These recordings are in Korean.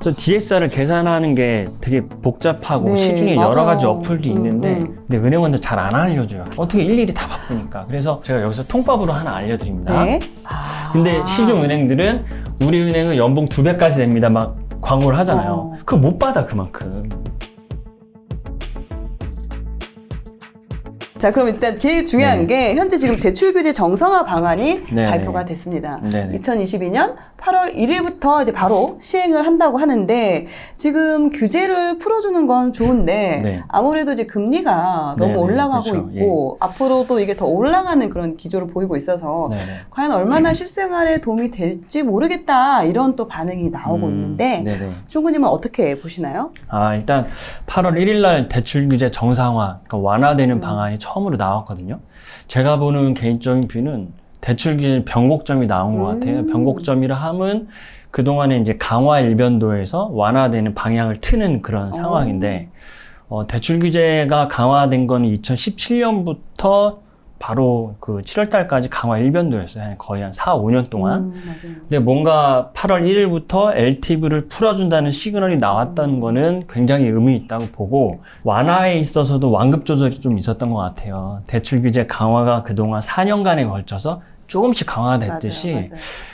그래서 DSR을 계산하는 게 되게 복잡하고 네, 시중에 맞아요. 여러 가지 어플도 있는데 근데 은행원들 잘 안 알려줘요. 어떻게 일일이 다 바꾸니까. 그래서 제가 여기서 통밥으로 하나 알려드립니다. 네. 근데 시중 은행들은 우리 은행은 연봉 2배까지 됩니다. 막 광고를 하잖아요. 그거 못 받아 그만큼. 자, 그럼 일단 제일 중요한 게 현재 지금 대출 규제 정상화 방안이 네네. 발표가 됐습니다. 네네. 2022년 8월 1일부터 이제 바로 시행을 한다고 하는데 지금 규제를 풀어주는 건 좋은데 네. 아무래도 이제 금리가 너무 네네. 올라가고 그렇죠. 있고 앞으로도 이게 더 올라가는 그런 기조를 보이고 있어서 네네. 과연 얼마나 실생활에 도움이 될지 모르겠다 이런 또 반응이 나오고 있는데 네네. 총구님은 어떻게 보시나요? 일단 8월 1일 날 대출 규제 정상화, 그러니까 완화되는 방안이 처음으로 나왔거든요. 제가 보는 개인적인 뷰는 대출 규제 변곡점이 나온 것 같아요. 변곡점이라 함은 그동안에 이제 강화 일변도에서 완화되는 방향을 트는 그런 상황인데, 대출 규제가 강화된 건 2017년부터 바로 그 7월 달까지 강화 일변도였어요. 거의 한 4, 5년 동안. 맞아요. 근데 뭔가 8월 1일부터 LTV를 풀어준다는 시그널이 나왔다는 거는 굉장히 의미 있다고 보고, 완화에 있어서도 완급 조절이 좀 있었던 것 같아요. 대출 규제 강화가 그동안 4년간에 걸쳐서 조금씩 강화가 됐듯이. 맞아요.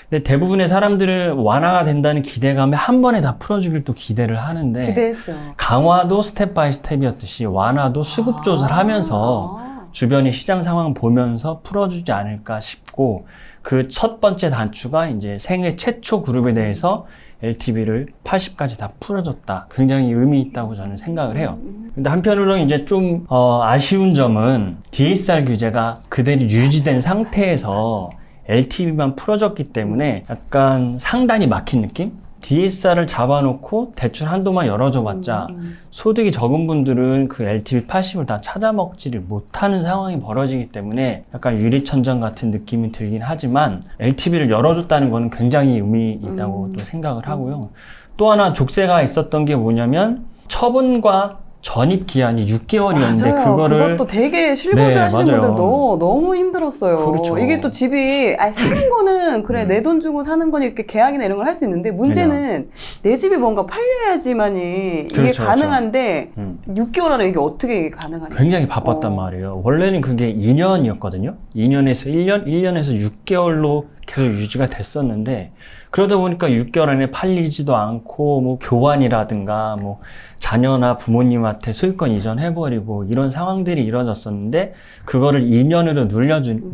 근데 대부분의 사람들은 완화가 된다는 기대감에 한 번에 다 풀어주길 또 기대를 하는데, 기대했죠. 강화도 스텝 바이 스텝이었듯이 완화도 수급 조절하면서 주변의 시장 상황 보면서 풀어주지 않을까 싶고, 그 첫 번째 단추가 이제 생애 최초 그룹에 대해서 LTV를 80까지 다 풀어줬다. 굉장히 의미 있다고 저는 생각을 해요. 근데 한편으로는 이제 좀 아쉬운 점은 DSR 규제가 그대로 유지된 상태에서 LTV만 풀어줬기 때문에 약간 상단이 막힌 느낌? DSR을 잡아놓고 대출 한도만 열어줘봤자 소득이 적은 분들은 그 LTV 80을 다 찾아먹지를 못하는 상황이 벌어지기 때문에 약간 유리천장 같은 느낌이 들긴 하지만 LTV를 열어줬다는 거는 굉장히 의미 있다고 또 생각을 하고요. 또 하나 족쇄가 있었던 게 뭐냐면 처분과 전입 기한이 6개월이었는데 맞아요. 그거를 그것도 되게 실거주 네, 하시는 맞아요. 분들도 너무 힘들었어요. 그렇죠. 이게 또 집이 사는 거는 그래 내 돈 주고 사는 거니 이렇게 계약이나 이런 걸 할 수 있는데 문제는 내 집이 뭔가 팔려야지만이 이게 그렇죠, 가능한데 6개월 안에 이게 어떻게 가능하냐. 굉장히 바빴단 말이에요. 원래는 그게 2년이었거든요. 2년에서 1년, 1년에서 6개월로 계속 유지가 됐었는데 그러다 보니까 6개월 안에 팔리지도 않고 뭐 교환이라든가 뭐 자녀나 부모님한테 소유권 이전해버리고 이런 상황들이 이루어졌었는데 그거를 2년으로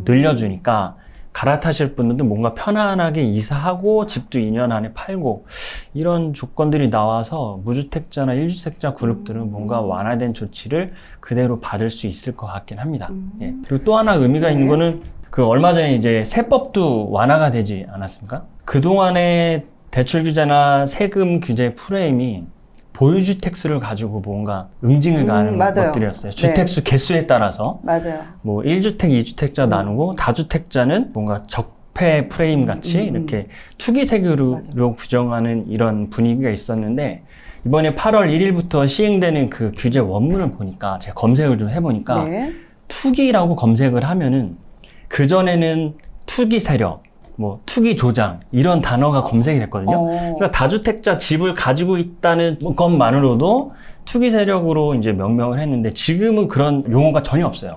늘려주니까 갈아타실 분들도 뭔가 편안하게 이사하고 집도 2년 안에 팔고 이런 조건들이 나와서 무주택자나 1주택자 그룹들은 뭔가 완화된 조치를 그대로 받을 수 있을 것 같긴 합니다. 예. 그리고 또 하나 의미가 있는 거는 그 얼마 전에 이제 세법도 완화가 되지 않았습니까? 그동안의 대출 규제나 세금 규제 프레임이 보유주택 수를 가지고 뭔가 응징을 가는 맞아요. 것들이었어요. 주택수 개수에 따라서. 맞아요. 뭐 1주택, 2주택자 나누고 다주택자는 뭔가 적폐 프레임 같이 이렇게 투기세교로 규정하는 이런 분위기가 있었는데 이번에 8월 1일부터 시행되는 그 규제 원문을 보니까 제가 검색을 좀 해보니까 투기라고 검색을 하면은 그전에는 투기 세력, 뭐 투기 조장 이런 단어가 검색이 됐거든요. 그러니까 다주택자 집을 가지고 있다는 것만으로도 투기 세력으로 이제 명명을 했는데 지금은 그런 용어가 전혀 없어요.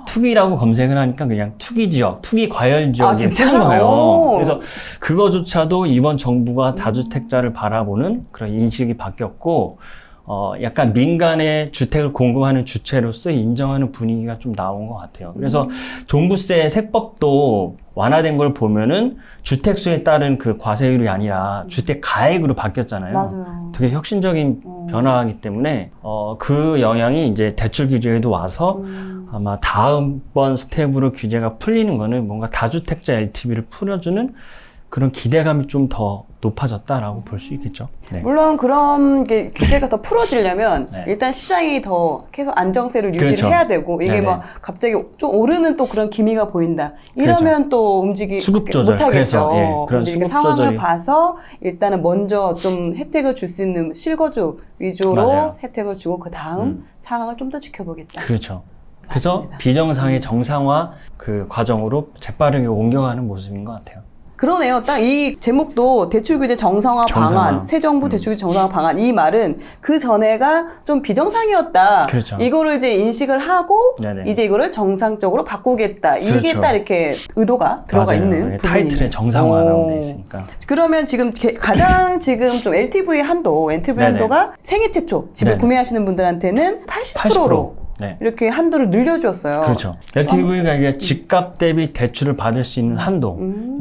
투기라고 검색을 하니까 그냥 투기 지역, 투기 과열 지역이 뜨는 거예요. 그래서 그거조차도 이번 정부가 다주택자를 바라보는 그런 인식이 바뀌었고 약간 민간의 주택을 공급하는 주체로서 인정하는 분위기가 좀 나온 것 같아요. 그래서 종부세 세법도 완화된 걸 보면은 주택수에 따른 그 과세율이 아니라 주택 가액으로 바뀌었잖아요. 맞아요. 되게 혁신적인 변화이기 때문에 그 영향이 이제 대출 규제에도 와서 아마 다음번 스텝으로 규제가 풀리는 거는 뭔가 다주택자 LTV를 풀어주는 그런 기대감이 좀 더 높아졌다라고 볼 수 있겠죠. 네. 물론 그런 게 규제가 더 풀어지려면 일단 시장이 더 계속 안정세를 유지를 해야 되고 이게 막 갑자기 좀 오르는 또 그런 기미가 보인다. 이러면 또 움직이지 수급 조절. 못하겠죠. 그런 이렇게 수급 상황을 조절이. 봐서 일단은 먼저 좀 혜택을 줄 수 있는 실거주 위주로 혜택을 주고 그 다음 상황을 좀 더 지켜보겠다. 그렇죠. 그래서 맞습니다. 비정상의 정상화 그 과정으로 재빠르게 옮겨가는 모습인 것 같아요. 그러네요. 딱 이 제목도 대출 규제 정상화 방안, 새 정부 대출 규제 정상화 방안, 이 말은 그 전에가 좀 비정상이었다. 그렇죠. 이거를 이제 인식을 하고 네네. 이제 이거를 정상적으로 바꾸겠다. 이게 그렇죠. 딱 이렇게 의도가 들어가 맞아요. 있는 타이틀에 부분이네요. 정상화라고 돼 있으니까. 그러면 지금 가장 지금 좀 LTV 네네. 한도가 생애 최초 집을 네네. 구매하시는 분들한테는 80%로 네. 이렇게 한도를 늘려주었어요. 그렇죠. LTV가 이게 집값 대비 대출을 받을 수 있는 한도.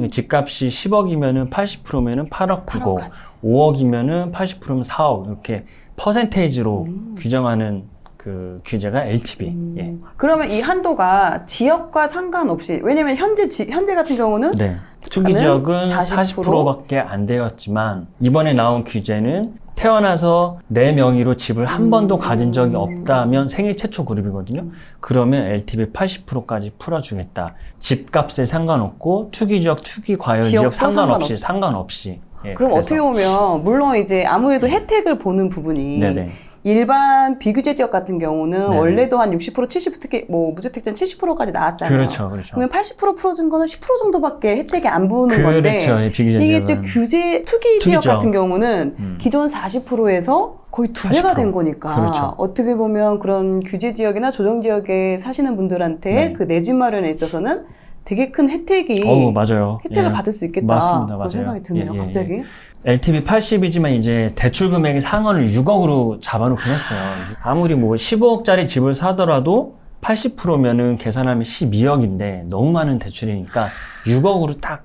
집값이 10억이면은 80%면은 8억 이고 8억까지. 5억이면은 80%면 4억 이렇게 퍼센테이지로 규정하는 그 규제가 LTV. 예. 그러면 이 한도가 지역과 상관없이, 왜냐면 현재 같은 경우는 네. 투기 지역은 40%? 40%밖에 안 되었지만 이번에 나온 규제는 태어나서 내 명의로 집을 한 번도 가진 적이 없다면 생애 최초 그룹이거든요. 그러면 LTV 80%까지 풀어주겠다. 집값에 상관없고 투기 지역, 투기 과열 지역 상관없이. 예, 그럼 그래서. 어떻게 보면 물론 이제 아무래도 혜택을 보는 부분이 네네. 일반 비규제 지역 같은 경우는 네네. 원래도 한 60%, 70% 특히 뭐 무주택자는 70%까지 나왔잖아요. 그렇죠, 그렇죠. 그러면 80% 풀어준 거는 10% 정도밖에 혜택이 안 보는 건데 그렇죠. 이 비규제 이게 지역은. 이제 투기 지역 지역. 같은 경우는 기존 40%에서 거의 2배가 80%. 된 거니까 그렇죠. 어떻게 보면 그런 규제 지역이나 조정 지역에 사시는 분들한테 네. 그 내 집 마련에 있어서는 되게 큰 혜택이 맞아요. 혜택을 예. 받을 수 있겠다. 맞습니다. 그런 맞아요. 생각이 드네요. 예, 예, 갑자기. 예. LTV 80이지만 이제 대출 금액의 상한을 6억으로 잡아놓긴 했어요. 아무리 뭐 15억짜리 집을 사더라도 80%면은 계산하면 12억인데 너무 많은 대출이니까 6억으로 딱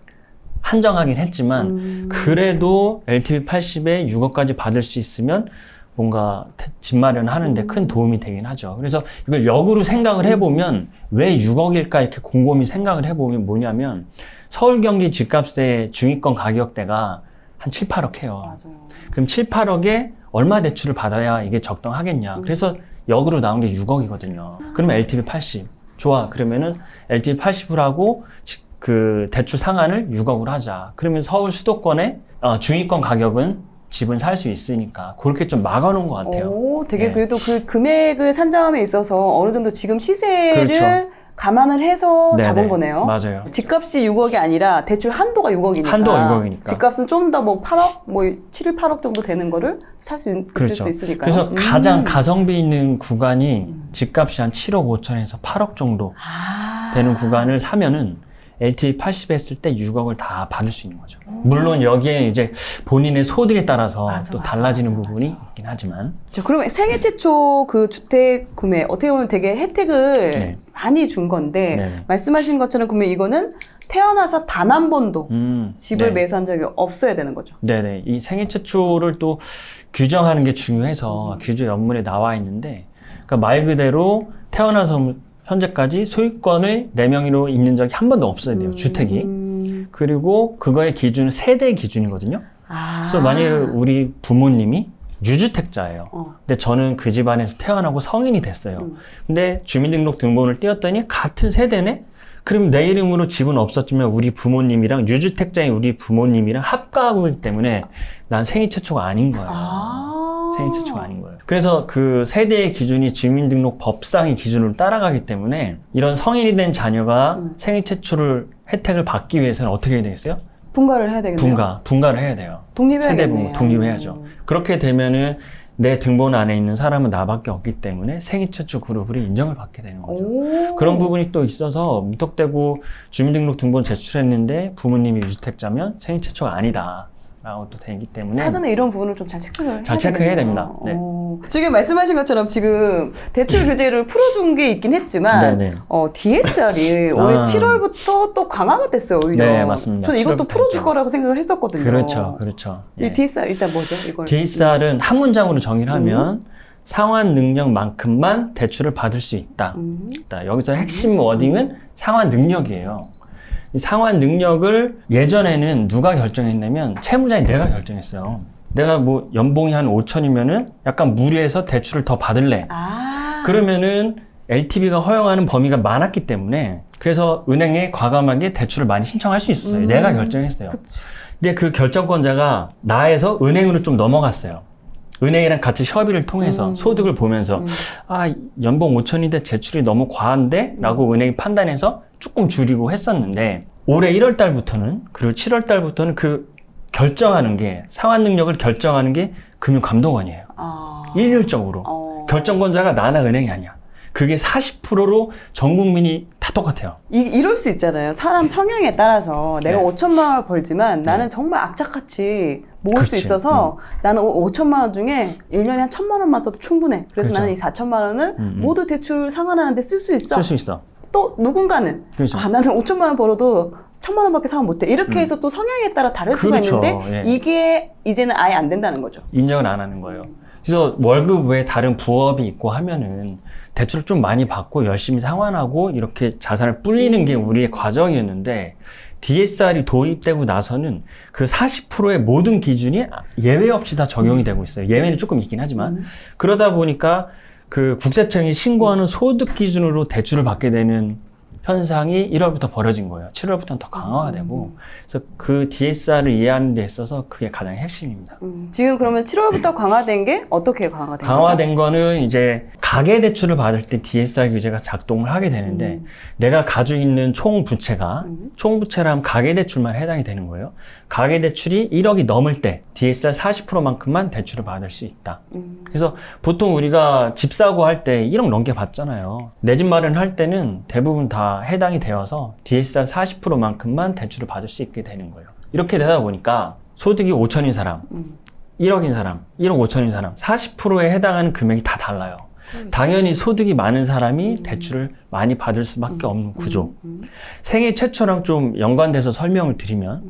한정하긴 했지만 그래도 LTV 80에 6억까지 받을 수 있으면 뭔가 집 마련하는데 큰 도움이 되긴 하죠. 그래서 이걸 역으로 생각을 해보면 왜 6억일까 이렇게 곰곰이 생각을 해보면 뭐냐면 서울 경기 집값의 중위권 가격대가 한 7, 8억 해요. 맞아요. 그럼 7, 8억에 얼마 대출을 받아야 이게 적당하겠냐. 그래서 역으로 나온 게 6억이거든요. 그러면 LTV 80. 좋아. 그러면은 LTV 80으로 하고 그 대출 상한을 6억으로 하자. 그러면 서울 수도권의 중위권 가격은 집은 살 수 있으니까 그렇게 좀 막아놓은 것 같아요. 오, 되게 네. 그래도 그 금액을 산정함에 있어서 어느 정도 지금 시세를 그렇죠. 감안을 해서 네네. 잡은 거네요. 맞아요. 집값이 6억이 아니라 대출 한도가 6억이니까. 한도가 6억이니까. 집값은 좀 더 뭐 8억, 뭐 7, 8억 정도 되는 거를 살 수 있을 그렇죠. 수 있으니까요. 그래서 가장 가성비 있는 구간이 집값이 한 7억 5천에서 8억 정도 되는 구간을 사면은 LTV 80 했을 때 6억을 다 받을 수 있는 거죠. 물론 여기에 이제 본인의 소득에 따라서 맞아, 또 맞아, 달라지는 맞아, 부분이 있긴 하지만. 자, 그러면 생애 최초 그 주택 구매 어떻게 보면 되게 혜택을 네. 많이 준 건데 네네. 말씀하신 것처럼 그러면 이거는 태어나서 단 한 번도 집을 네. 매수한 적이 없어야 되는 거죠. 네네. 이 생애 최초를 또 규정하는 게 중요해서 규제 연문에 나와 있는데, 그러니까 말 그대로 태어나서 현재까지 소유권을 내 명의로 있는 적이 한 번도 없어야 돼요. 주택이. 그리고 그거의 기준은 세대 기준이거든요. 그래서 만약에 우리 부모님이 유주택자예요. 근데 저는 그 집안에서 태어나고 성인이 됐어요. 근데 주민등록 등본을 띄웠더니 같은 세대네? 그럼 내 이름으로 집은 없었지만 우리 부모님이랑 유주택자인 우리 부모님이랑 합가하고 있기 때문에 난 생애 최초가 아닌 거예요. 생애 최초가 아닌 거예요. 그래서 그 세대의 기준이 주민등록 법상의 기준을 따라가기 때문에 이런 성인이 된 자녀가 생애 최초를 혜택을 받기 위해서는 어떻게 해야 되겠어요? 분가를 해야 되겠네요. 분가를 해야 돼요. 독립해야겠네요. 세대분 독립해야죠. 그렇게 되면은 내 등본 안에 있는 사람은 나밖에 없기 때문에 생애 최초 그룹을 인정을 받게 되는 거죠. 그런 부분이 또 있어서 무턱대고 주민등록 등본 제출했는데 부모님이 유주택자면 생애 최초가 아니다. 라고 또 되기 때문에 사전에 이런 부분을 좀 잘 체크해야 됩니다. 네. 지금 말씀하신 것처럼 지금 대출 규제를 풀어준 게 있긴 했지만 네네. DSR이 올해 7월부터 또 강화가 됐어요. 오히려. 네, 맞습니다. 저는 이것도 7월부터 풀어줄 했죠. 거라고 생각을 했었거든요. 그렇죠. 이 DSR 일단 뭐죠? 이걸 DSR은 한 문장으로 정의를 하면 상환 능력만큼만 대출을 받을 수 있다. 여기서 핵심 워딩은 상환 능력이에요. 이 상환 능력을 예전에는 누가 결정했냐면 채무자인 내가 결정했어요. 내가 뭐 연봉이 한 5천이면은 약간 무리해서 대출을 더 받을래. 그러면은 LTV가 허용하는 범위가 많았기 때문에 그래서 은행에 과감하게 대출을 많이 신청할 수 있었어요. 내가 결정했어요. 그치. 근데 그 결정권자가 나에서 은행으로 좀 넘어갔어요. 은행이랑 같이 협의를 통해서 소득을 보면서 아, 연봉 5천인데 대출이 너무 과한데? 라고 은행이 판단해서 조금 줄이고 했었는데 올해 1월 달부터는 그리고 7월 달부터는 그 결정하는 게 상환 능력을 결정하는 게 금융감독원이에요. 일률적으로. 결정권자가 나나 은행이 아니야. 그게 40%로 전 국민이 다 똑같아요. 이럴 수 있잖아요. 사람 성향에 따라서 내가 네. 5천만 원을 벌지만 나는 정말 악착같이 모을 수 그렇지. 있어서 나는 5천만 원 중에 1년에 한 1,000만 원만 써도 충분해. 그래서 그렇죠. 나는 이 4천만 원을 모두 대출 상환하는데 쓸 수 있어. 쓸 수 있어. 또 누군가는 그렇죠. 나는 5천만 원 벌어도 1,000만 원밖에 상환 못해. 이렇게 해서 또 성향에 따라 다를 수가 그렇죠. 있는데 예. 이게 이제는 아예 안 된다는 거죠. 인정을 안 하는 거예요. 그래서 월급 외에 다른 부업이 있고 하면은 대출을 좀 많이 받고 열심히 상환하고 이렇게 자산을 불리는 게 우리의 과정이었는데 DSR이 도입되고 나서는 그 40%의 모든 기준이 예외 없이 다 적용이 되고 있어요. 예외는 조금 있긴 하지만 그러다 보니까 그 국세청이 신고하는 소득 기준으로 대출을 받게 되는 현상이 1월부터 벌어진 거예요. 7월부터는 더 강화가 되고 그래서 그 DSR을 이해하는 데 있어서 그게 가장 핵심입니다. 지금 그러면 7월부터 강화된 게 어떻게 강화된 거죠? 강화된 거는 이제 가계대출을 받을 때 DSR 규제가 작동을 하게 되는데 내가 가지고 있는 총 부채가 총 부채라면 가계대출만 해당이 되는 거예요. 가계대출이 1억이 넘을 때 DSR 40%만큼만 대출을 받을 수 있다. 그래서 보통 우리가 집 사고 할 때 1억 넘게 받잖아요. 내 집 마련할 때는 대부분 다 해당이 되어서 DSR 40%만큼만 대출을 받을 수 있게 되는 거예요. 이렇게 되다 보니까 소득이 5천인 사람, 1억인 사람, 1억 5천인 사람 40%에 해당하는 금액이 다 달라요. 당연히 소득이 많은 사람이 대출을 많이 받을 수밖에 없는 구조. 생애 최초랑 좀 연관돼서 설명을 드리면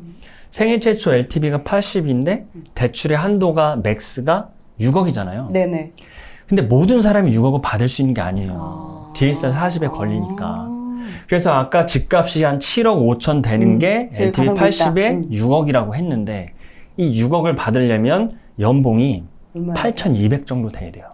생애 최초 LTV가 80인데 대출의 한도가 맥스가 6억이잖아요. 네네. 근데 모든 사람이 6억을 받을 수 있는 게 아니에요. DSR 40에 걸리니까. 그래서 아까 집값이 한 7억 5천 되는 게 제일 LTV 가성비 있다. 80에 6억이라고 했는데 이 6억을 받으려면 연봉이 얼마예요? 8,200 정도 돼야 돼요.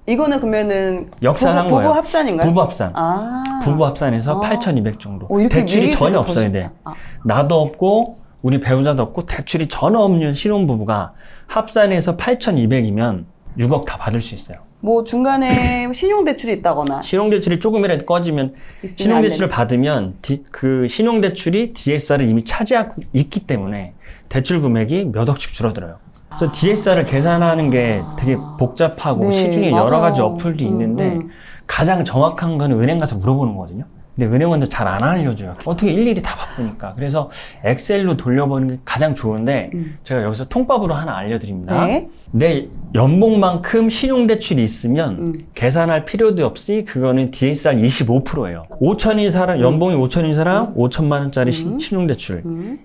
이거는 그러면은 역산한 부부 거예요. 합산인가요? 부부 합산. 아. 부부 합산해서 8,200 정도. 이렇게 대출이 얘기해주니까 전혀 더 없어야 돼. 쉽다. 아. 나도 없고 우리 배우자도 없고 대출이 전혀 없는 신혼부부가 합산해서 8,200이면 6억 다 받을 수 있어요. 뭐 중간에 신용대출이 있다거나 신용대출이 조금이라도 꺼지면 있으면 안 신용대출을 받으면 그 신용대출이 DSR을 이미 차지하고 있기 때문에 대출 금액이 몇 억씩 줄어들어요. 그래서 DSR을 계산하는 게 되게 복잡하고 네, 시중에 맞아요. 여러 가지 어플도 있는데 가장 정확한 거는 은행 가서 물어보는 거거든요. 근데 은행원들 잘 안 알려줘요. 어떻게 일일이 다 바꾸니까. 그래서 엑셀로 돌려보는 게 가장 좋은데 제가 여기서 통밥으로 하나 알려드립니다. 네. 내 연봉만큼 신용대출이 있으면 계산할 필요도 없이 그거는 DSR 25%예요. 5천인 사람, 연봉이 5천인 사람 5천만 원짜리 신용대출.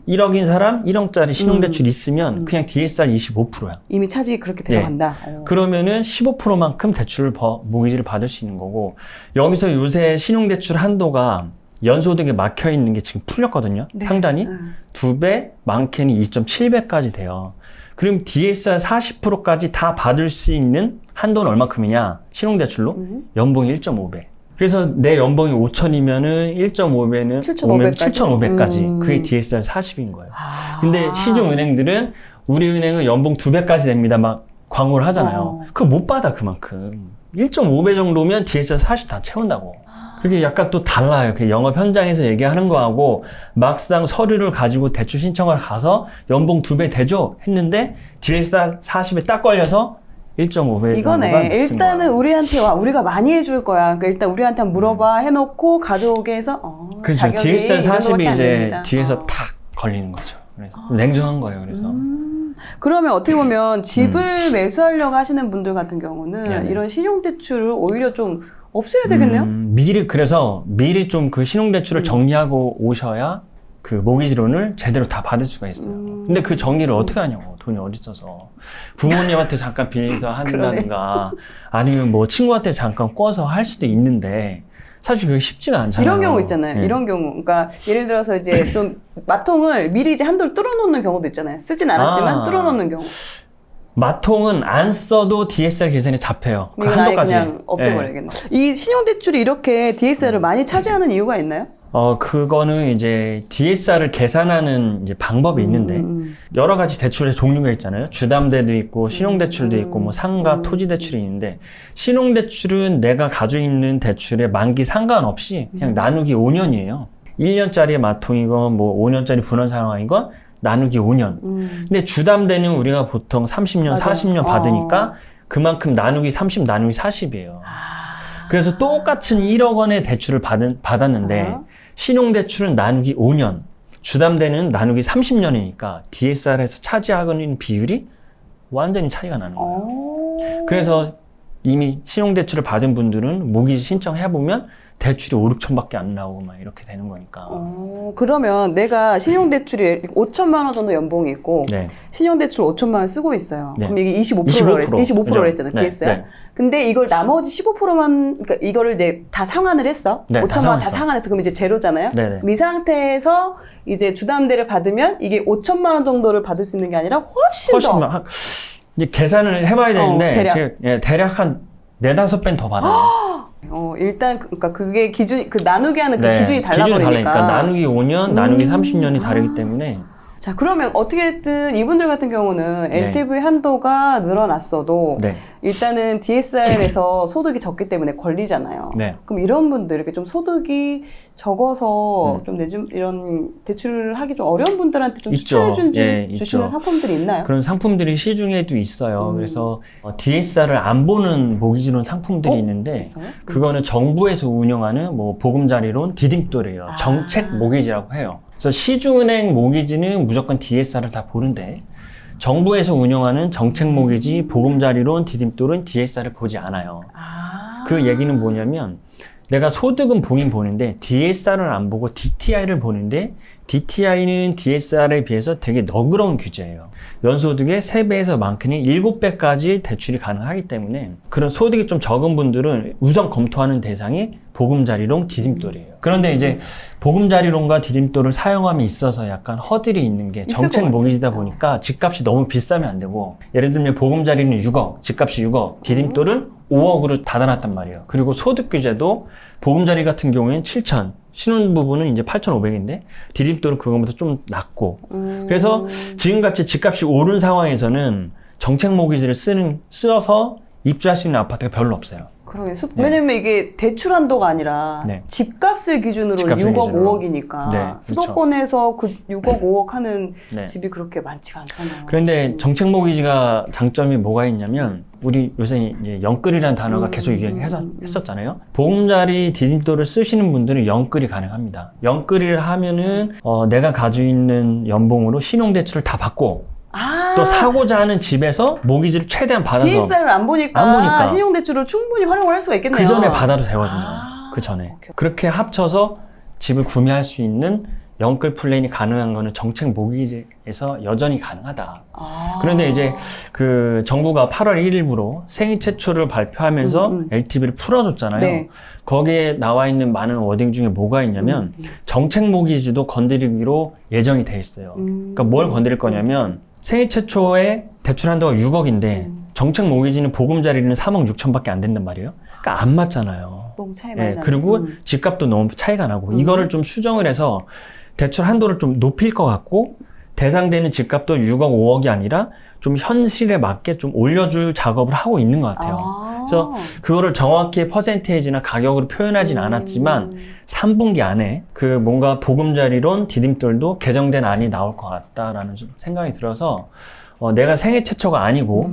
1억인 사람 1억짜리 신용대출 있으면 그냥 DSR 25%야. 이미 차지 그렇게 들어간다. 그러면은 15%만큼 대출을 모기지를 받을 수 있는 거고 여기서 요새 신용대출 한도가 연소득에 막혀 있는 게 지금 풀렸거든요. 네. 상단이 2배, 많게는 2.7배까지 돼요. 그럼 DSR 40%까지 다 받을 수 있는 한도는 얼마큼이냐? 신용대출로 연봉이 1.5배. 그래서 내 연봉이 5천이면은 1.5배는 7,500까지. 그게 DSR 40인 거예요. 근데 시중 은행들은 우리 은행은 연봉 2배까지 됩니다. 막 광고를 하잖아요. 그거 못 받아 그만큼. 1.5배 정도면 DSR 40 다 채운다고. 그게 약간 또 달라요. 그 영업 현장에서 얘기하는 거하고 막상 서류를 가지고 대출 신청을 가서 연봉 2배 되죠? 했는데 DSR 40에 딱 걸려서 1.5배 이거네. 일단은 우리한테 와. 우리가 많이 해줄 거야. 그러니까 일단 우리한테 한번 물어봐 해놓고 가져오게 해서 그렇죠. 자격이 DSR 이 정도밖에 40이 안 이제 됩니다. 뒤에서 탁 걸리는 거죠. 그래서 냉정한 거예요. 그래서 그러면 어떻게 보면 집을 매수하려고 하시는 분들 같은 경우는 네네. 이런 신용대출을 오히려 좀 없애야 되겠네요? 미리 좀 그 신용대출을 정리하고 오셔야 그 모기지론을 제대로 다 받을 수가 있어요. 근데 그 정리를 어떻게 하냐고. 돈이 어디 있어서. 부모님한테 잠깐 빌려서 한다든가 아니면 뭐 친구한테 잠깐 꿔서 할 수도 있는데 사실 그게 쉽지가 않잖아요. 이런 경우 있잖아요. 네. 이런 경우. 그러니까 예를 들어서 이제 좀 마통을 미리 이제 한도를 뚫어놓는 경우도 있잖아요. 쓰진 않았지만 뚫어놓는 경우. 마통은 안 써도 DSR 계산이 잡혀요. 그 이건 아예 한도까지. 그냥 없애버려야겠네. 이 신용대출이 이렇게 DSR을 많이 차지하는 이유가 있나요? 그거는 이제 DSR을 계산하는 이제 방법이 있는데, 여러 가지 대출의 종류가 있잖아요. 주담대도 있고, 신용대출도 있고, 뭐 상가, 토지대출이 있는데, 신용대출은 내가 가지고 있는 대출의 만기 상관없이 그냥 나누기 5년이에요. 1년짜리 마통이건, 뭐 5년짜리 분할 상황이건, 나누기 5년. 근데 주담대는 우리가 보통 30년, 맞아요. 40년 받으니까, 그만큼 나누기 30, 나누기 40이에요. 그래서 똑같은 1억 원의 대출을 받았는데, 신용대출은 나누기 5년, 주담대는 나누기 30년이니까 DSR에서 차지하고 있는 비율이 완전히 차이가 나는 거예요. 그래서 이미 신용대출을 받은 분들은 모기지 신청해보면 대출이 5, 6천밖에 안 나오고 막 이렇게 되는 거니까. 그러면 내가 신용대출이 5천만 원 정도 연봉이 있고 네. 신용대출 5천만 원 쓰고 있어요. 네. 그럼 이게 25%로 했잖아, 네. DSR. 네. 근데 이걸 나머지 15%만, 그러니까 이거를 다 상환을 했어. 네, 5천만 원 다 상환했어. 그럼 이제 제로잖아요. 네. 이 상태에서 이제 주담대를 받으면 이게 5천만 원 정도를 받을 수 있는 게 아니라 훨씬 더. 이제 계산을 해봐야 되는데, 대략. 대략 한 4-5배는 더 받아요. 일단 그러니까 그게 기준 나누게 하는 그 네, 기준이 달라 기준이 버리니까. 다르니까 나누기 5년, 나누기 30년이 다르기 때문에. 자, 그러면 어떻게든 이분들 같은 경우는 네. LTV 한도가 늘어났어도 네. 일단은 DSR에서 소득이 적기 때문에 걸리잖아요. 네. 그럼 이런 분들 이렇게 좀 소득이 적어서 좀 내좀 이런 대출을 하기 좀 어려운 분들한테 좀 있죠. 추천해 예, 주시는 있죠. 상품들이 있나요? 그런 상품들이 시중에도 있어요. 그래서 DSR을 안 보는 모기지론 상품들이 있는데, 있어요? 그거는 정부에서 운영하는 뭐 보금자리론 디딤돌이에요. 정책 모기지라고 해요. 그래서 시중은행 모기지는 무조건 DSR을 다 보는데, 정부에서 운영하는 정책 모기지, 보금자리론, 디딤돌은 DSR을 보지 않아요. 그 얘기는 뭐냐면, 내가 소득은 보긴 보는데 DSR을 안 보고 DTI를 보는데, DTI는 DSR에 비해서 되게 너그러운 규제예요. 연소득의 3배에서 많게는 7배까지 대출이 가능하기 때문에 그런 소득이 좀 적은 분들은 우선 검토하는 대상이 보금자리론, 디딤돌이에요. 그런데 이제 보금자리론과 디딤돌을 사용함에 있어서 약간 허들이 있는 게 정책 모기지다 보니까 집값이 너무 비싸면 안 되고, 예를 들면 보금자리는 6억, 집값이 6억, 디딤돌은 5억으로 닫아놨단 말이에요. 그리고 소득 규제도 보금자리 같은 경우에는 7천, 신혼부부는 이제 8,500인데 디딤돌은 그거보다 좀 낮고, 그래서 지금같이 집값이 오른 상황에서는 정책 모기지를 써서 입주할 수 있는 아파트가 별로 없어요. 그러게. 왜냐면 이게 대출 한도가 아니라 집값을 기준으로 집값을 6억, 기준으로. 5억이니까 네, 수도권에서 그 6억, 5억 하는 네. 집이 그렇게 많지가 않잖아요. 그런데 정책 모기지가 장점이 뭐가 있냐면, 우리 요새 이제 영끌이라는 단어가 계속 유행했었잖아요. 보금자리 디딤돌을 쓰시는 분들은 영끌이 가능합니다. 영끌이를 하면은 내가 가지고 있는 연봉으로 신용대출을 다 받고, 또 사고자 하는 집에서 모기지를 최대한 받아서 DSR을 안 보니까 신용대출을 충분히 활용을 할 수가 있겠네요. 그 전에 받아도 되거든요. 그 전에. 오케이. 그렇게 합쳐서 집을 구매할 수 있는 영끌 플랜이 가능한 거는 정책 모기지에서 여전히 가능하다. 그런데 이제 그 정부가 8월 1일부로 생애 최초를 발표하면서 LTV를 풀어줬잖아요. 네. 거기에 나와 있는 많은 워딩 중에 뭐가 있냐면 정책 모기지도 건드리기로 예정이 돼 있어요. 그러니까 뭘 건드릴 거냐면, 생애 최초에 대출 한도가 6억인데 정책 모기지는 보금자리는 3억 6천밖에 안 된단 말이에요. 그러니까 안 맞잖아요. 너무 차이 많이 나요. 그리고 집값도 너무 차이가 나고, 이거를 좀 수정을 해서 대출 한도를 좀 높일 것 같고, 대상되는 집값도 6억, 5억이 아니라 좀 현실에 맞게 좀 올려줄 작업을 하고 있는 것 같아요. 그래서 그거를 정확히 퍼센테이지나 가격으로 표현하진 않았지만 3분기 안에 그 뭔가 보금자리론, 디딤돌도 개정된 안이 나올 것 같다라는 생각이 들어서, 내가 생애 최초가 아니고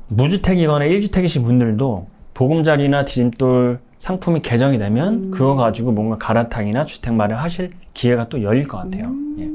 무주택이거나 1주택이신 분들도 보금자리나 디딤돌 상품이 개정이 되면 그거 가지고 뭔가 가라탕이나 주택 마련하실 기회가 또 열릴 것 같아요. 예.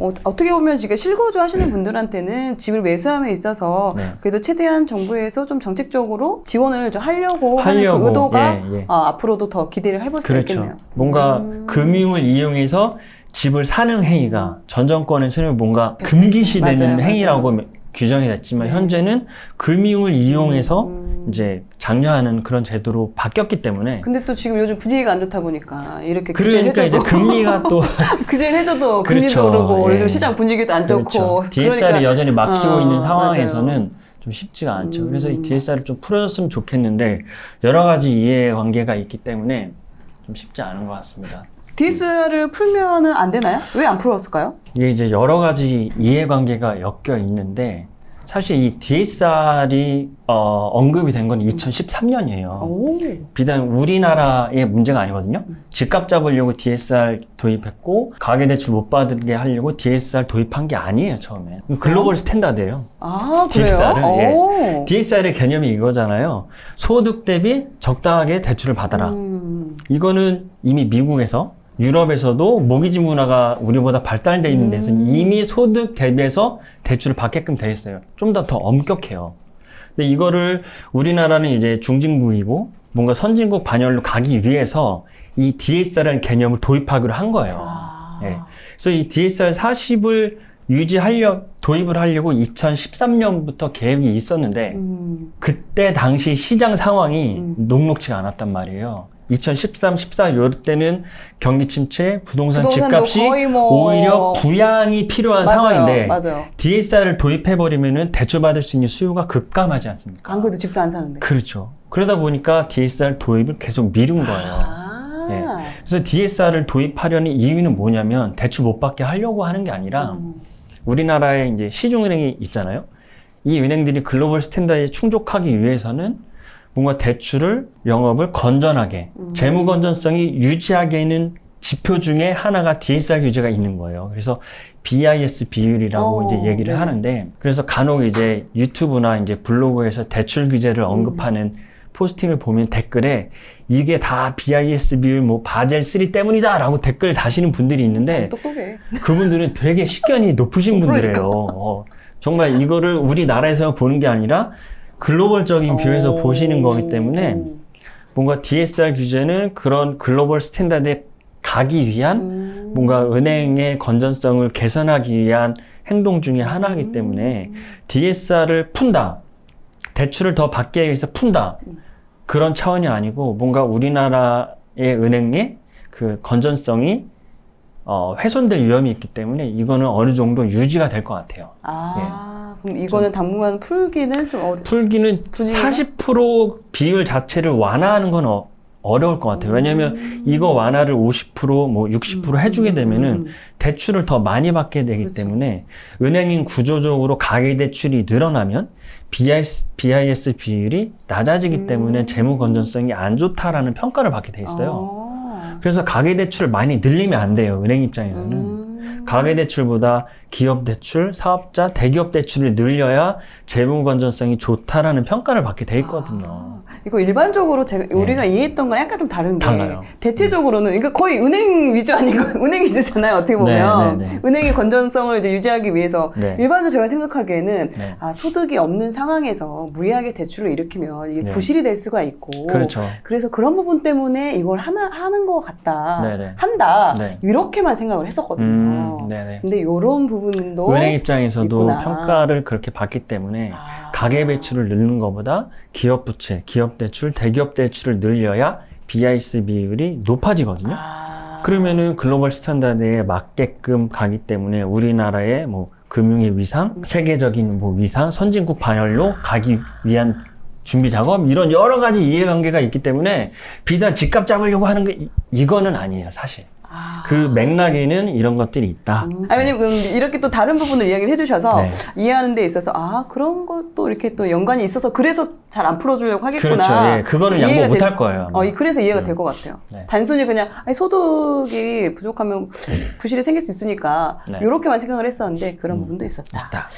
어떻게 보면 지금 실거주 하시는 분들한테는 집을 매수함에 있어서 그래도 최대한 정부에서 좀 정책적으로 지원을 좀 하려고 하는 그 의도가 앞으로도 더 기대를 해볼 수 있겠네요. 뭔가 금융을 이용해서 집을 사는 행위가 전 정권에서는 뭔가 금기시되는 행위라고 규정이 됐지만, 현재는 금융을 이용해서 이제 장려하는 그런 제도로 바뀌었기 때문에. 근데 또 지금 요즘 분위기가 안 좋다 보니까 이렇게 그러니까 이제 금리가 또 규제를 해줘도 금리도 오르고 요즘 시장 분위기도 안 좋고, DSR이 그러니까 여전히 막히고 있는 상황에서는 좀 쉽지가 않죠. 그래서 이 DSR을 좀 풀어줬으면 좋겠는데 여러 가지 이해관계가 있기 때문에 좀 쉽지 않은 것 같습니다. DSR을 풀면은 안 되나요? 왜 안 풀었을까요? 이게 이제 여러 가지 이해관계가 엮여 있는데 사실 이 DSR이 언급이 된 건 2013년이에요. 비단 우리나라의 문제가 아니거든요. 집값 잡으려고 DSR 도입했고 가계대출 못 받게 하려고 DSR 도입한 게 아니에요, 처음에. 글로벌 스탠다드예요. 아, DSR은. 그래요? 예. DSR의 개념이 이거잖아요. 소득 대비 적당하게 대출을 받아라. 이거는 이미 미국에서 유럽에서도 모기지 문화가 우리보다 발달되어 있는 데서는 이미 소득 대비해서 대출을 받게끔 돼 있어요. 좀 더 엄격해요. 근데 이거를 우리나라는 이제 중진국이고 뭔가 선진국 반열로 가기 위해서 이 DSR이라는 개념을 도입하기로 한 거예요. 예. 그래서 이 DSR 40을 도입을 하려고 2013년부터 계획이 있었는데 그때 당시 시장 상황이 녹록치가 않았단 말이에요. 2013, 14 요때는 경기 침체, 부동산 집값이 거의 오히려 부양이 필요한 상황인데 맞아요. DSR을 도입해버리면은 대출받을 수 있는 수요가 급감하지 않습니까? 안 그래도 집도 안 사는데. 그렇죠. 그러다 보니까 DSR 도입을 계속 미룬 거예요. 네. 그래서 DSR을 도입하려는 이유는 뭐냐면 대출 못 받게 하려고 하는 게 아니라 우리나라에 이제 시중은행이 있잖아요. 이 은행들이 글로벌 스탠다드에 충족하기 위해서는 뭔가 대출을, 영업을 건전하게, 재무 건전성이 유지하게는 지표 중에 하나가 DSR 규제가 있는 거예요. 그래서 BIS 비율이라고 이제 얘기를 네. 하는데, 그래서 간혹 이제 유튜브나 이제 블로그에서 대출 규제를 언급하는 포스팅을 보면 댓글에 이게 다 BIS 비율 뭐 바젤 3 때문이다라고 댓글 다시는 분들이 있는데, 똑똑해. 그분들은 되게 식견이 높으신 분들이에요. 정말 이거를 우리나라에서 보는 게 아니라 글로벌적인 뷰에서 보시는 거기 때문에 뭔가 DSR 규제는 그런 글로벌 스탠다드에 가기 위한 뭔가 은행의 건전성을 개선하기 위한 행동 중에 하나이기 때문에 DSR을 푼다, 대출을 더 받기 위해서 푼다, 그런 차원이 아니고 뭔가 우리나라의 은행의 그 건전성이 훼손될 위험이 있기 때문에 이거는 어느 정도 유지가 될 것 같아요. 그럼 이거는 당분간 풀기는 좀 풀기는 40% 비율 자체를 완화하는 건 어려울 것 같아요. 왜냐하면 이거 완화를 50%, 뭐 60% 해주게 되면은 대출을 더 많이 받게 되기 때문에 은행인 구조적으로 가계대출이 늘어나면 BIS 비율이 낮아지기 때문에 재무 건전성이 안 좋다라는 평가를 받게 돼 있어요. 그래서 가계대출을 많이 늘리면 안 돼요. 은행 입장에서는. 가계대출보다 기업대출, 사업자, 대기업 대출을 늘려야 재무 건전성이 좋다라는 평가를 받게 돼 있거든요. 이거 일반적으로 우리가 이해했던 거랑 약간 좀 다른 게 달라요. 대체적으로는 그러니까 거의 은행 위주 아니고 은행 위주잖아요. 어떻게 보면 은행의 건전성을 이제 유지하기 위해서 일반적으로 제가 생각하기에는 소득이 없는 상황에서 무리하게 대출을 일으키면 이게 부실이 될 수가 있고 그렇죠. 그래서 그런 부분 때문에 이걸 하는 것 같다 한다 이렇게만 생각을 했었거든요. 근데 이런 부분도 은행 입장에서도 있구나. 평가를 그렇게 받기 때문에 가계대출을 늘리는 것보다 기업 부채, 기업 대출, 대기업 대출을 늘려야 BIS 비율이 높아지거든요. 그러면은 글로벌 스탠다드에 맞게끔 가기 때문에 우리나라의 뭐 금융의 위상, 세계적인 뭐 위상, 선진국 반열로 가기 위한 준비 작업, 이런 여러 가지 이해관계가 있기 때문에 비단 집값 잡으려고 하는 게 이거는 아니에요, 사실. 그 맥락에는 이런 것들이 있다. 왜냐면 이렇게 또 다른 부분을 이야기를 해주셔서 이해하는 데 있어서 그런 것도 이렇게 또 연관이 있어서 그래서 잘 안 풀어주려고 하겠구나. 그렇죠. 예, 그거는 양보 못 할 거예요. 그래서 이해가 될 것 같아요. 단순히 그냥 소득이 부족하면 부실이 생길 수 있으니까 이렇게만 생각을 했었는데 그런 부분도 있었다.